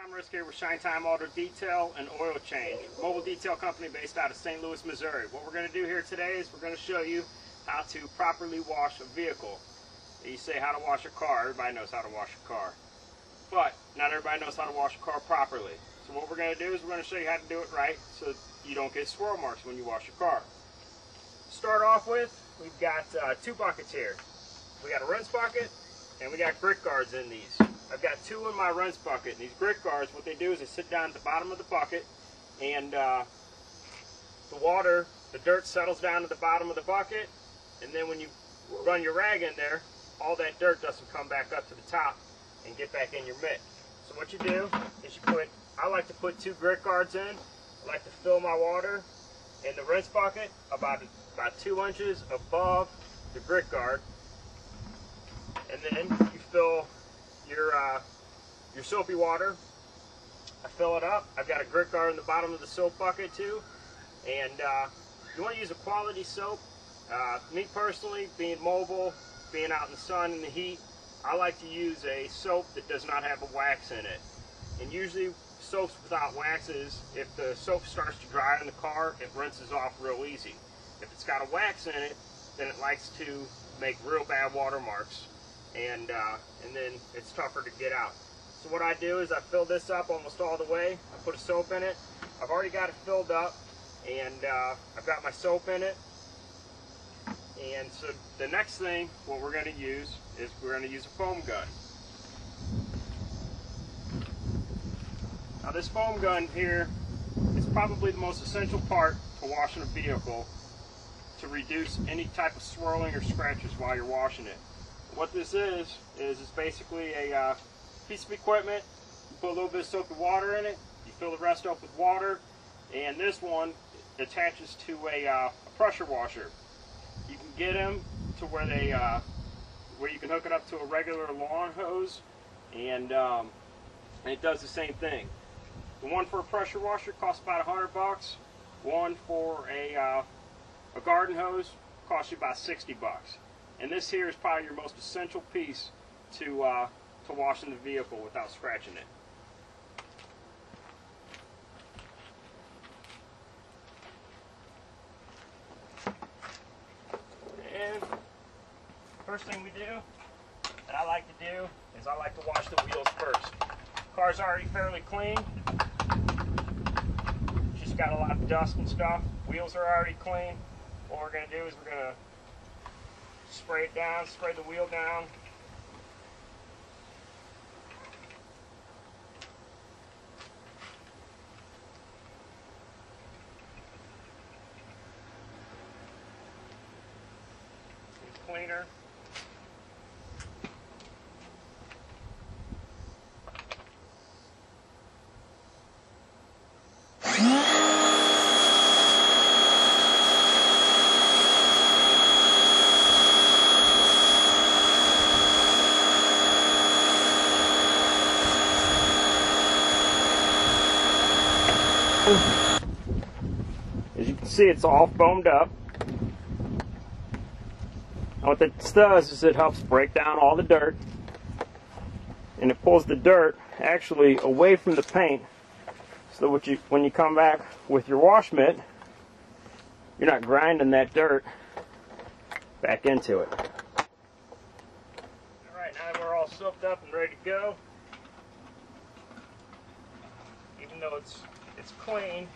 Tom Risk here with Shine Time Auto Detail and Oil Change, mobile detail company based out of St. Louis, Missouri. What we're going to do here today is we're going to show you how to properly wash a vehicle. You say how to wash a car, everybody knows how to wash a car. But not everybody knows how to wash a car properly. So what we're going to do is we're going to show you how to do it right so you don't get swirl marks when you wash your car. To start off with, we've got two buckets here. We got a rinse bucket and we got grit guards in these. I've got two in my rinse bucket, and these grit guards, what they do is they sit down at the bottom of the bucket, and the dirt settles down to the bottom of the bucket, and then when you run your rag in there, all that dirt doesn't come back up to the top and get back in your mitt. So what you do is I like to put two grit guards in. I like to fill my water in the rinse bucket about 2 inches above the grit guard, and then you fill your soapy water. I fill it up. I've got a grit guard in the bottom of the soap bucket too, and you want to use a quality soap. Me personally, being mobile, being out in the sun and the heat, I like to use a soap that does not have a wax in it. And usually soaps without waxes, if the soap starts to dry in the car, it rinses off real easy. If it's got a wax in it, then it likes to make real bad watermarks, and then it's tougher to get out. So what I do is I fill this up almost all the way. I put a soap in it. I've already got it filled up, and I've got my soap in it. And so the next thing, what we're going to use is we're going to use a foam gun. Now this foam gun here is probably the most essential part to washing a vehicle to reduce any type of swirling or scratches while you're washing it. What this is it's basically a piece of equipment. You put a little bit of soapy water in it, you fill the rest up with water, and this one attaches to a pressure washer. You can get them to where you can hook it up to a regular lawn hose, and it does the same thing. The one for a pressure washer costs about $100. One for a garden hose costs you about $60. And this here is probably your most essential piece to washing the vehicle without scratching it. And first thing we do, that I like to do, is I like to wash the wheels first. Car's already fairly clean. Just got a lot of dust and stuff. Wheels are already clean. What we're going to do is we're going to spray it down, spray the wheel down. It's cleaner. As you can see, it's all foamed up. And what this does is it helps break down all the dirt, and it pulls the dirt actually away from the paint, so that when you come back with your wash mitt, you're not grinding that dirt back into it. Alright, now that we're all soaked up and ready to go, even though it's clean,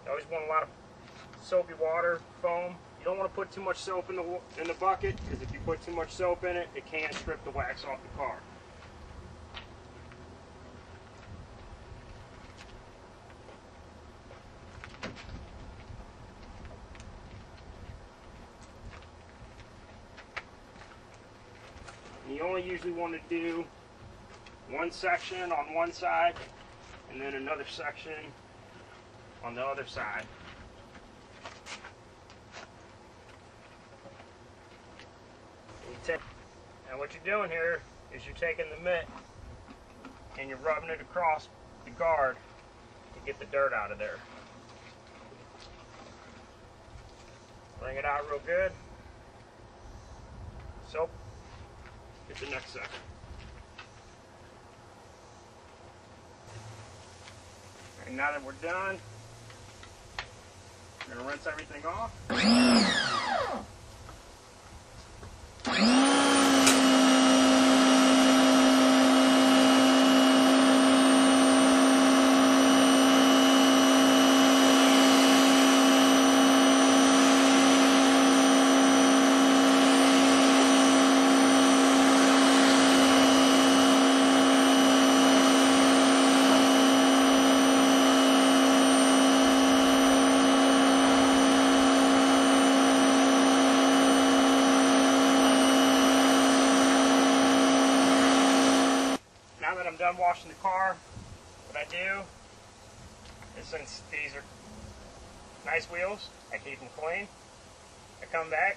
you always want a lot of soapy water, foam. You don't want to put too much soap in the bucket, because if you put too much soap in it, it can strip the wax off the car. And you only usually want to do one section on one side and then another section on the other side. And what you're doing here is you're taking the mitt and you're rubbing it across the guard to get the dirt out of there. Bring it out real good. Soap Get the next set. And now that we're done, we're going to rinse everything off. Now that I'm done washing the car, what I do is, since these are nice wheels, I keep them clean. I come back,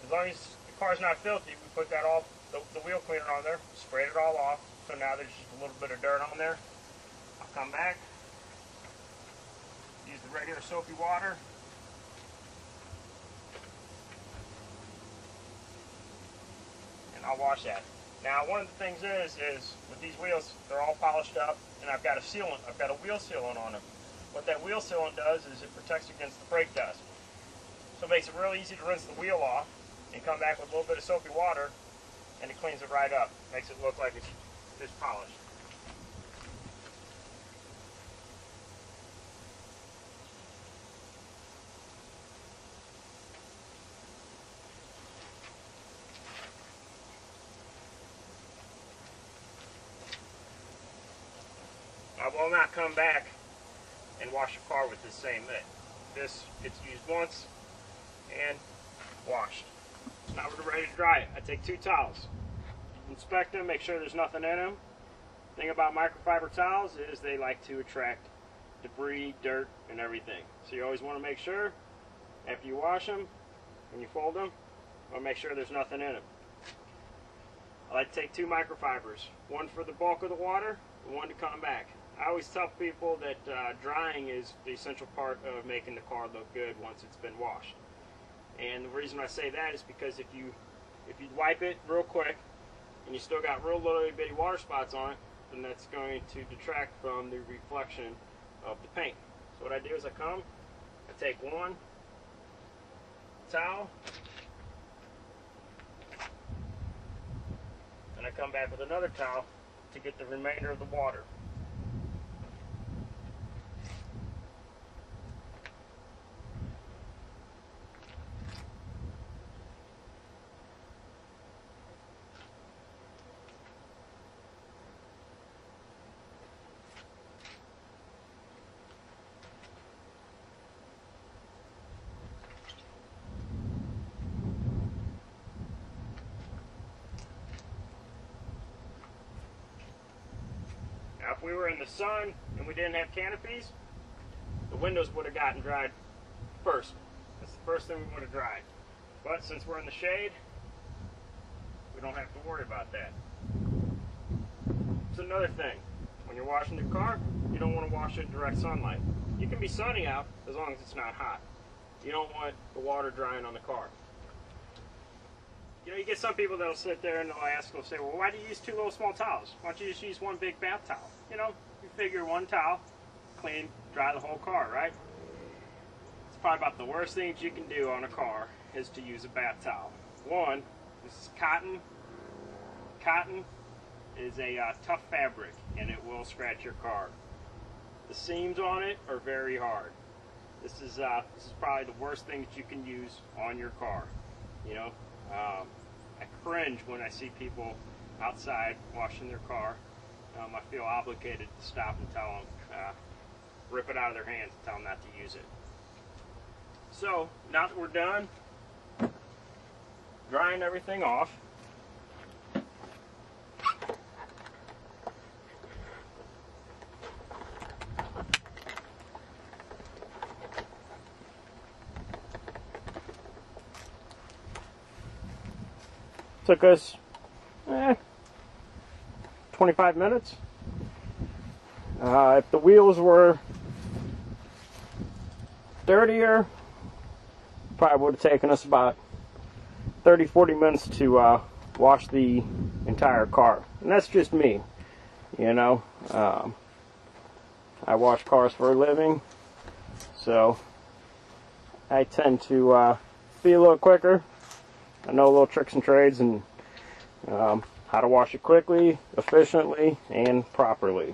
as long as the car's not filthy, we put that all, the wheel cleaner on there, sprayed it all off, so now there's just a little bit of dirt on there. I'll come back, use the regular soapy water, and I'll wash that. Now, one of the things is with these wheels, they're all polished up, and I've got a sealant. I've got a wheel sealant on them. What that wheel sealant does is it protects against the brake dust. So it makes it real easy to rinse the wheel off and come back with a little bit of soapy water, and it cleans it right up. Makes it look like it's polished. I will not come back and wash your car with this same mitt. This gets used once and washed. Now we're ready to dry it. I take 2 towels, inspect them, make sure there's nothing in them. The thing about microfiber towels is they like to attract debris, dirt, and everything. So you always want to make sure, after you wash them, when you fold them, you want to make sure there's nothing in them. I like to take 2 microfibers, one for the bulk of the water and one to come back. I always tell people that drying is the essential part of making the car look good once it's been washed. And the reason I say that is because if you wipe it real quick and you still got real little bitty water spots on it, then that's going to detract from the reflection of the paint. So what I do is I take one towel, and I come back with another towel to get the remainder of the water. Now, if we were in the sun and we didn't have canopies, the windows would have gotten dried first. That's the first thing we would have dried. But since we're in the shade, we don't have to worry about that. It's another thing. When you're washing the car, you don't want to wash it in direct sunlight. You can be sunny out as long as it's not hot. You don't want the water drying on the car. You know, you get some people that'll sit there and they'll say, well, why do you use 2 little small towels? Why don't you just use 1 big bath towel? You know, you figure 1 towel, clean, dry the whole car, right? It's probably about the worst things you can do on a car is to use a bath towel. One, this is cotton. Cotton is a tough fabric, and it will scratch your car. The seams on it are very hard. This is probably the worst thing that you can use on your car, you know. I cringe when I see people outside washing their car. I feel obligated to stop and tell them, rip it out of their hands and tell them not to use it. So, now that we're done drying everything off, took us 25 minutes. If the wheels were dirtier, probably would have taken us about 30-40 minutes to wash the entire car. And that's just me, you know. I wash cars for a living, so I tend to be a little quicker. I know little tricks and trades and how to wash it quickly, efficiently, and properly.